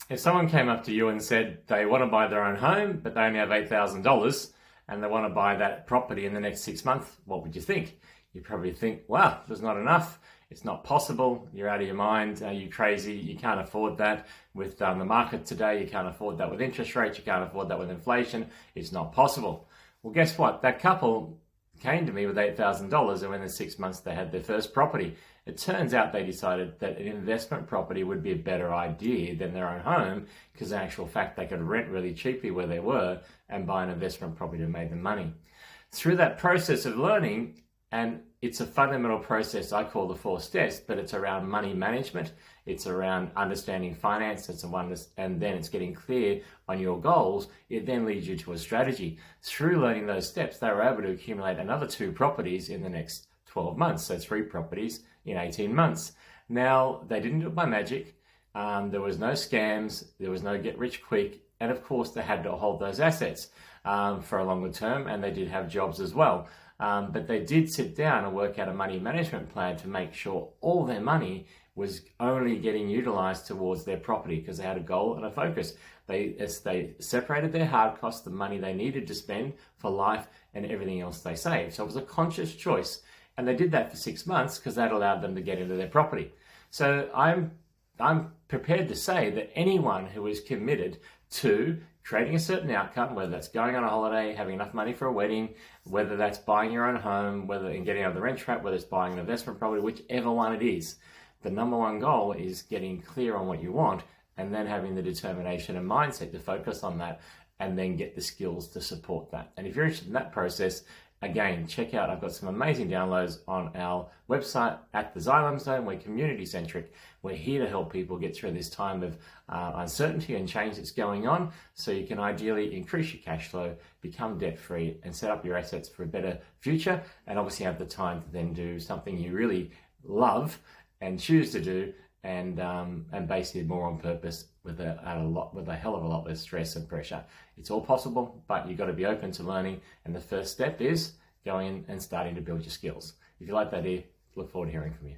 If someone came up to you and said they want to buy their own home, but they only have $8,000 and they want to buy that property in the next 6 months, what would you think? You'd probably think, wow, there's not enough. It's not possible. You're out of your mind. Are you crazy? You can't afford that with the market today. You can't afford that with interest rates. You can't afford that with inflation. It's not possible. Well, guess what? That couple came to me with $8,000 and within 6 months they had their first property. It turns out they decided that an investment property would be a better idea than their own home because in actual fact they could rent really cheaply where they were and buy an investment property that made them money. Through that process of learning, and it's a fundamental process I call the 4 steps, but it's around money management, it's around understanding finance, and then it's getting clear on your goals. It then leads you to a strategy. Through learning those steps, they were able to accumulate another 2 properties in the next 12 months, so 3 properties in 18 months. Now, they didn't do it by magic. There was no scams, there was no get rich quick, and of course they had to hold those assets for a longer term, and they did have jobs as well. But they did sit down and work out a money management plan to make sure all their money was only getting utilized towards their property because they had a goal and a focus. They separated their hard costs, the money they needed to spend for life and everything else they saved. So it was a conscious choice. And they did that for 6 months because that allowed them to get into their property. So I'm prepared to say that anyone who is committed to creating a certain outcome, whether that's going on a holiday, having enough money for a wedding, whether that's buying your own home, whether in getting out of the rent trap, whether it's buying an investment property, whichever one it is, the number one goal is getting clear on what you want and then having the determination and mindset to focus on that and then get the skills to support that. And if you're interested in that process, again, check out, I've got some amazing downloads on our website at the Xylem Zone. We're community centric. We're here to help people get through this time of uncertainty and change that's going on so you can ideally increase your cash flow, become debt free and set up your assets for a better future, and obviously have the time to then do something you really love and choose to do and basically more on purpose with a hell of a lot less stress and pressure. It's all possible, but you've got to be open to learning. And the first step is going and starting to build your skills. If you like that here, look forward to hearing from you.